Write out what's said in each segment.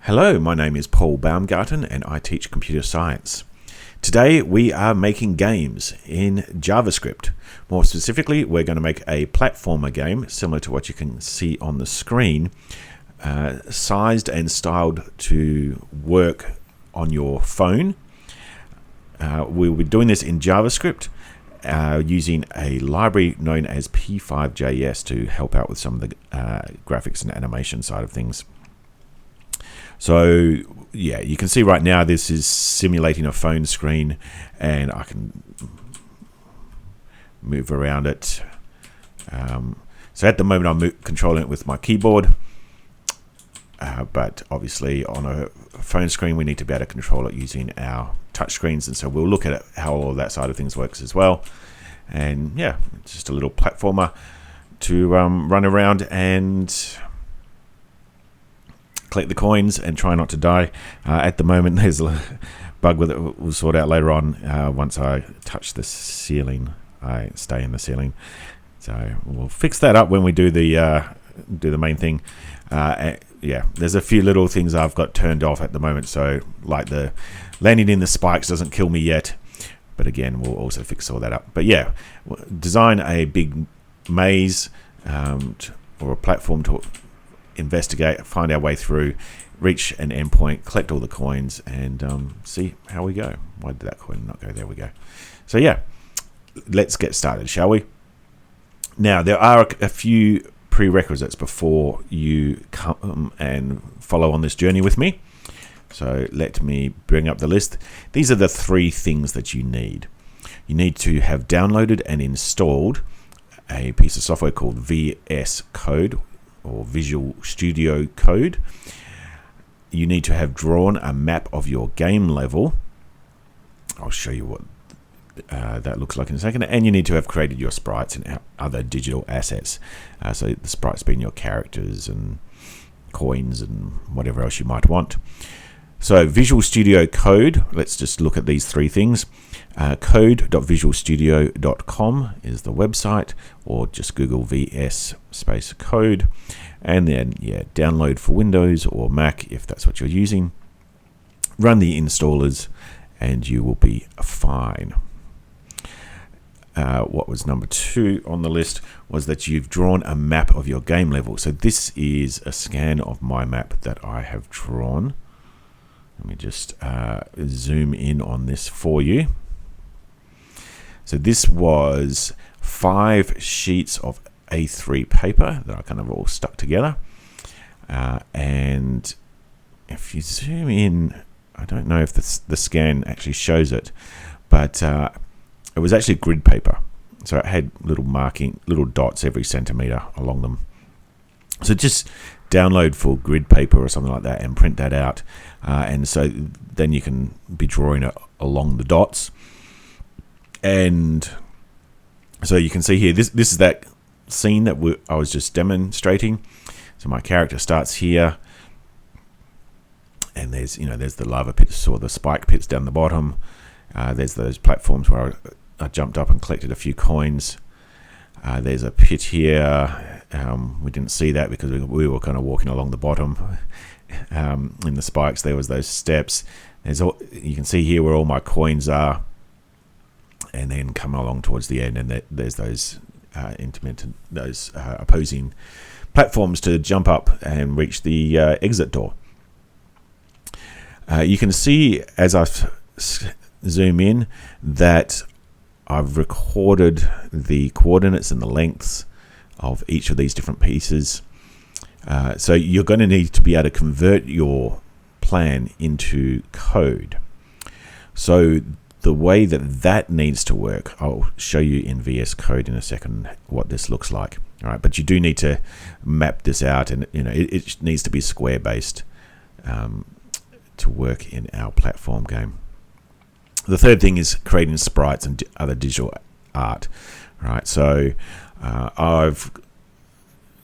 Hello, my name is Paul Baumgarten and I teach computer science. Today we are making games in JavaScript. More specifically, we're going to make a platformer game similar to what you can see on the screen, sized and styled to work on your phone. We'll be doing this in JavaScript using a library known as P5.js to help out with some of the graphics and animation side of things. So yeah, you can see right now this is simulating a phone screen, and I can move around it. So at the moment I'm controlling it with my keyboard, but obviously on a phone screen we need to be able to control it using our touch screens, and so we'll look at how all of that side of things works as well. And yeah, it's just a little platformer to run around and collect the coins and try not to die. At the moment there's a bug with it we'll sort out later on. Once I touch the ceiling, I stay in the ceiling, so we'll fix that up when we do the main thing. Yeah, there's a few little things I've got turned off at the moment, so like the landing in the spikes doesn't kill me yet, but again we'll also fix all that up. But yeah, design a big maze or a platform to investigate, find our way through, reach an endpoint, collect all the coins, and see how we go. Why did that coin not go? There we go. So yeah, let's get started, shall we? Now there are a few prerequisites before you come and follow on this journey with me. So let me bring up the list. These are the three things that you need. You need to have downloaded and installed a piece of software called VS Code, or Visual Studio Code. You need to have drawn a map of your game level. I'll show you what that looks like in a second. And you need to have created your sprites and other digital assets. So the sprites being your characters and coins and whatever else you might want. So Visual Studio Code, let's just look at these three things. Code.visualstudio.com is the website, or just Google VS space code, and then yeah, download for Windows or Mac if that's what you're using. Run the installers and you will be fine. What was number 2 on the list was that you've drawn a map of your game level. So this is a scan of my map that I have drawn. Let me just zoom in on this for you. So this was 5 sheets of A3 paper that I kind of all stuck together. And if you zoom in, I don't know if the scan actually shows it, but it was actually grid paper. So it had little dots every centimeter along them. So just download for grid paper or something like that and print that out. And so then you can be drawing it along the dots. And so you can see here, this is that scene that I was just demonstrating. So my character starts here, and there's the lava pits or the spike pits down the bottom. There's those platforms where I jumped up and collected a few coins. There's a pit here. We didn't see that because we were kind of walking along the bottom. In the spikes there was those steps. You can see here where all my coins are, and then come along towards the end, and there's those opposing platforms to jump up and reach the exit door. You can see as I zoom in that I've recorded the coordinates and the lengths of each of these different pieces. So you're going to need to be able to convert your plan into code. So the way that needs to work, I'll show you in VS Code in a second what this looks like. All right, but you do need to map this out, and it needs to be square based to work in our platform game. The third thing is creating sprites and other digital art. Right, so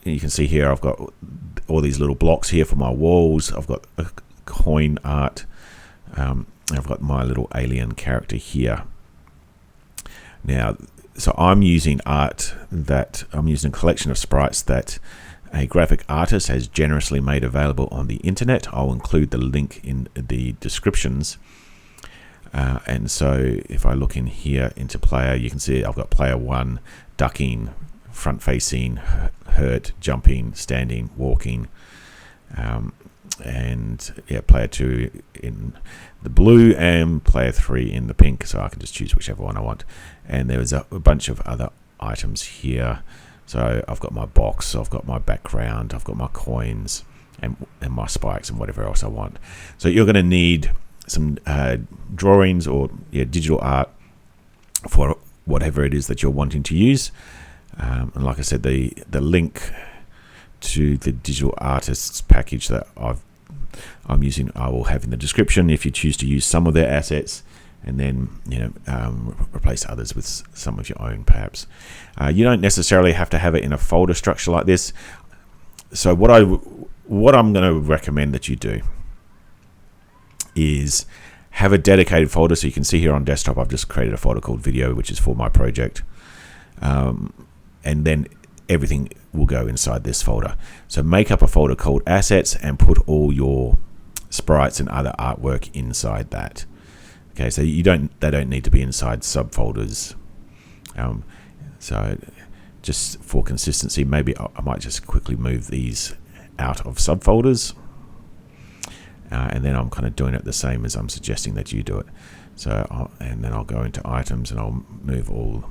you can see here I've got all these little blocks here for my walls. I've got a coin art. I've got my little alien character here. Now, so I'm using a collection of sprites that a graphic artist has generously made available on the internet. I'll include the link in the descriptions. And so if I look in here into player, you can see I've got player 1 ducking, front facing, hurt, jumping, standing, walking, and yeah, player 2 in the blue and player 3 in the pink, so I can just choose whichever one I want. And there's a bunch of other items here. So I've got my box, I've got my background, I've got my coins and my spikes and whatever else I want. So you're going to need some drawings or digital art for whatever it is that you're wanting to use. And like I said, the link to the digital artists package that I'm using, I will have in the description if you choose to use some of their assets and then replace others with some of your own perhaps. You don't necessarily have to have it in a folder structure like this. So what I'm going to recommend that you do is have a dedicated folder. So you can see here on desktop I've just created a folder called video, which is for my project, and then everything will go inside this folder. So make up a folder called assets and put all your sprites and other artwork inside that. Okay, so they don't need to be inside subfolders. So just for consistency, maybe I might just quickly move these out of subfolders, and then I'm kind of doing it the same as I'm suggesting that you do it. So and then I'll go into items and I'll move all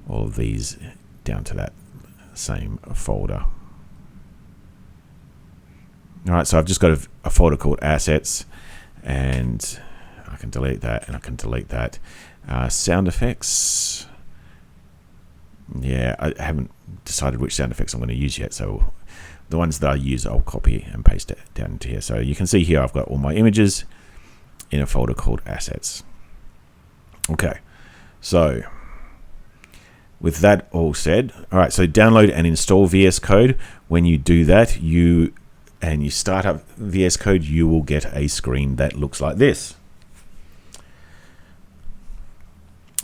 of these down to that same folder. All right, so I've just got a folder called assets, and I can delete that and I can delete that. Sound effects. Yeah, I haven't decided which sound effects I'm going to use yet, so the ones that I use I'll copy and paste it down into here. So you can see here I've got all my images in a folder called assets. Okay, so with that all said, all right, so download and install VS Code. When you do that, you start up VS Code, you will get a screen that looks like this.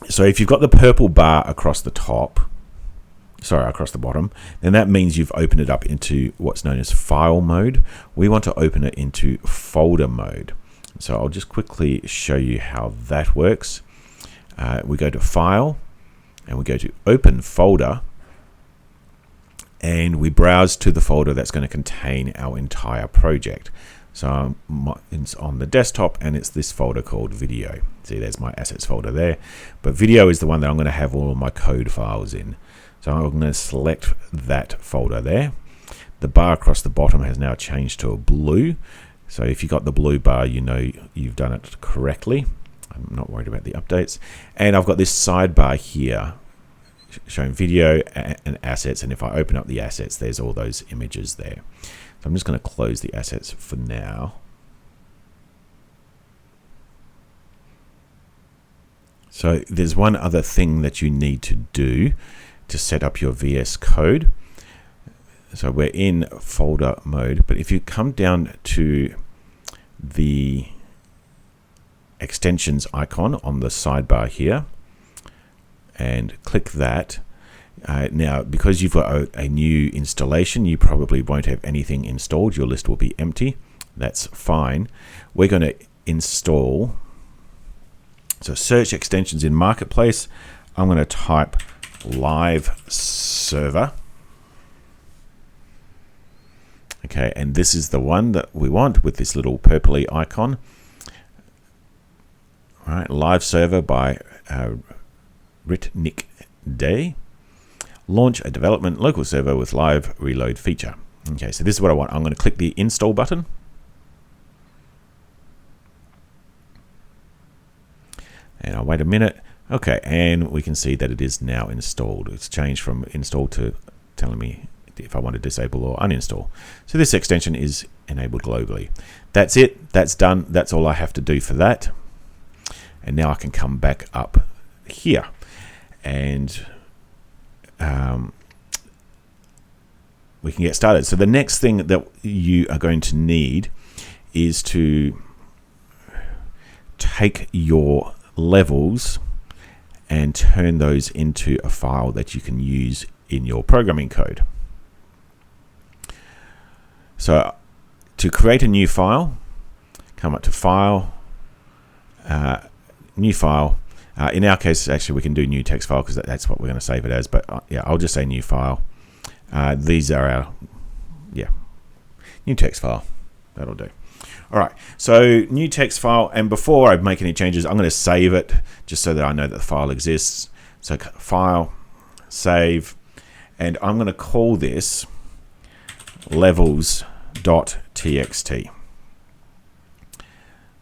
So if you've got the purple bar across the bottom, then that means you've opened it up into what's known as file mode. We want to open it into folder mode. So I'll just quickly show you how that works. We go to file and we go to open folder, and we browse to the folder that's going to contain our entire project. So it's on the desktop and it's this folder called video. See, there's my assets folder there, but video is the one that I'm going to have all of my code files in. So I'm going to select that folder there. The bar across the bottom has now changed to a blue. So if you got the blue bar, you know you've done it correctly. I'm not worried about the updates. And I've got this sidebar here showing video and assets. And if I open up the assets, there's all those images there. So I'm just going to close the assets for now. So there's one other thing that you need to do to set up your VS Code. So we're in folder mode, but if you come down to the extensions icon on the sidebar here and click that, now because you've got a new installation, you probably won't have anything installed. Your list will be empty. That's fine. We're going to install, so search extensions in Marketplace. I'm going to type live server. Okay, and this is the one that we want with this little purpley icon. All right, live server by Ritnik Day. Launch a development local server with live reload feature. Okay, so this is what I want. I'm going to click the install button. And I'll wait a minute. Okay, and we can see that it is now installed. It's changed from install to telling me if I want to disable or uninstall. So this extension is enabled globally. That's it. That's done. That's all I have to do for that. And now I can come back up here. And we can get started. So the next thing that you are going to need is to take your levels and turn those into a file that you can use in your programming code. So to create a new file, come up to File, New File. In our case, actually, we can do New Text File because that's what we're going to save it as. But yeah, I'll just say New File. These are our New Text File. That'll do. All right, so New Text File. And before I make any changes, I'm going to save it just so that I know that the file exists. So File, Save, and I'm going to call this levels.txt.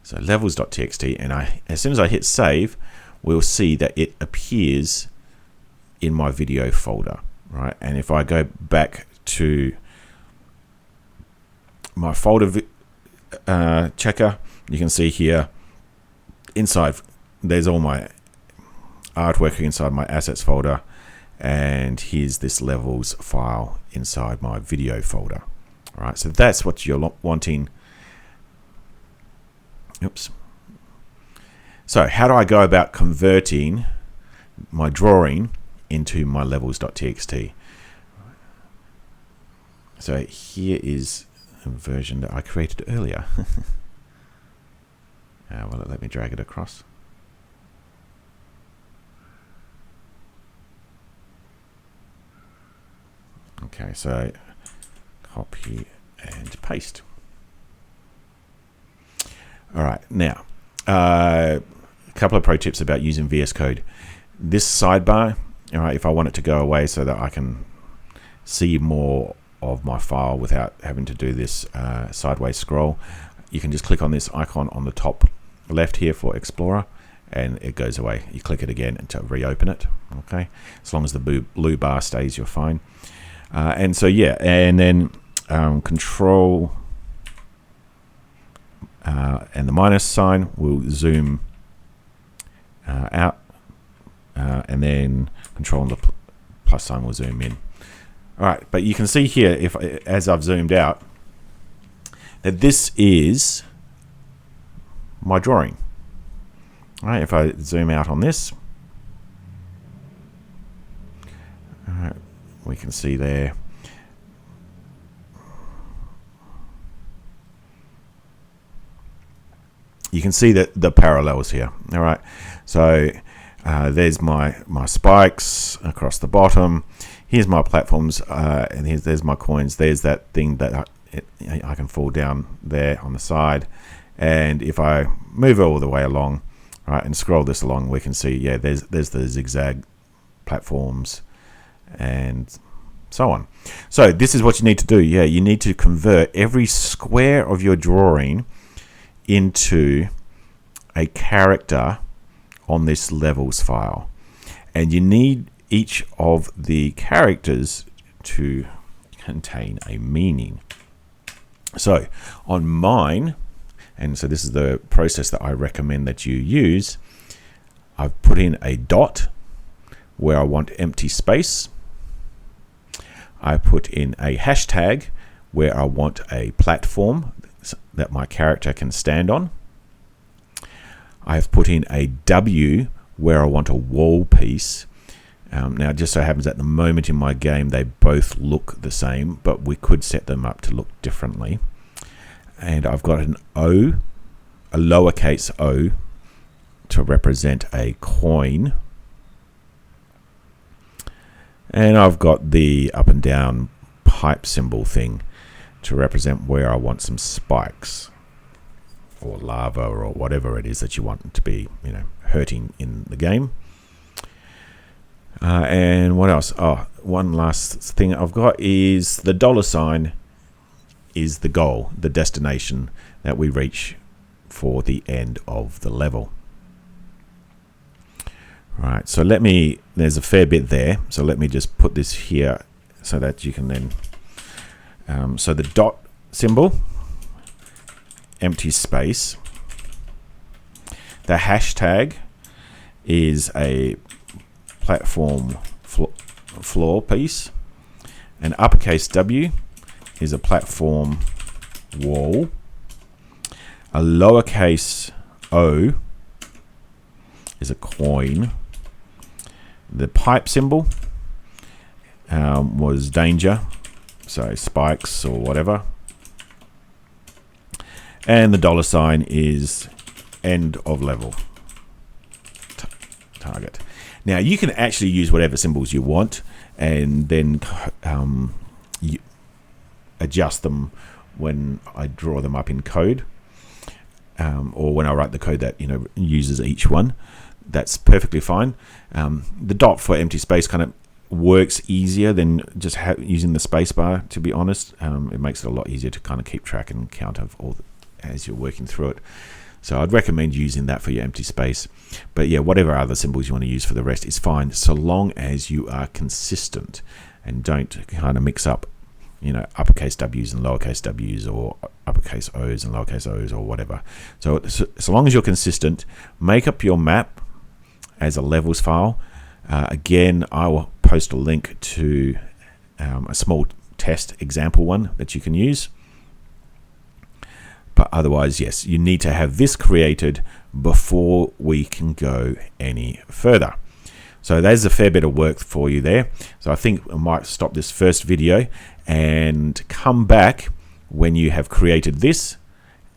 So levels.txt, and as soon as I hit save, we'll see that it appears in my video folder, right? And if I go back to my folder checker, you can see here inside there's all my artwork inside my assets folder, and here's this levels file inside my video folder. All right, so that's what you're wanting. Oops. So how do I go about converting my drawing into my levels.txt? So here is a version that I created earlier. Will it let me drag it across? Okay, so copy and paste. All right, now a couple of pro tips about using VS Code. This sidebar, all right, if I want it to go away so that I can see more of my file without having to do this sideways scroll, you can just click on this icon on the top left here for Explorer, and it goes away. You click it again to reopen it. Okay, as long as the blue bar stays, you're fine. And so yeah, and then Control and the minus sign will zoom out, and then Control and the plus sign will zoom in. All right, but you can see here, as I've zoomed out, that this is my drawing. All right, if I zoom out on this, all right, we can see there. You can see that the parallels here. All right, so there's my spikes across the bottom. Here's my platforms, and there's my coins. There's that thing that I can fall down there on the side. And if I move all the way along, right, and scroll this along, we can see, yeah, there's the zigzag platforms and so on. So this is what you need to do. Yeah, you need to convert every square of your drawing into a character on this levels file, and you need each of the characters to contain a meaning. So on mine, and so this is the process that I recommend that you use, I've put in a dot where I want empty space. I put in a hashtag where I want a platform that my character can stand on. I've put in a W where I want a wall piece. Now, it just so happens at the moment in my game they both look the same, but we could set them up to look differently. And I've got an O, a lowercase o, to represent a coin. And I've got the up and down pipe symbol thing to represent where I want some spikes or lava or whatever it is that you want to be, hurting in the game. And what else? Oh, one last thing I've got is the $sign is the goal, the destination that we reach for the end of the level. Right, so there's a fair bit there, so let me just put this here so that you can then, so the dot symbol, empty space, the hashtag is a platform floor piece, an uppercase W is a platform wall, a lowercase o is a coin, the pipe symbol was danger, so spikes or whatever, and the $sign is end of level target. Now you can actually use whatever symbols you want, and then you adjust them when I draw them up in code, or when I write the code that uses each one. That's perfectly fine. The dot for empty space kind of works easier than just using the space bar, to be honest. It makes it a lot easier to kind of keep track and count of all as you're working through it. So I'd recommend using that for your empty space. But yeah, whatever other symbols you want to use for the rest is fine, so long as you are consistent and don't kind of mix up, uppercase W's and lowercase W's, or uppercase O's and lowercase O's, or whatever. So long as you're consistent, make up your map as a levels file. Again, I will post a link to a small test example one that you can use. But otherwise, yes, you need to have this created before we can go any further. So there's a fair bit of work for you there. So I think I might stop this first video and come back when you have created this,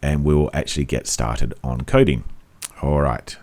and we'll actually get started on coding. All right.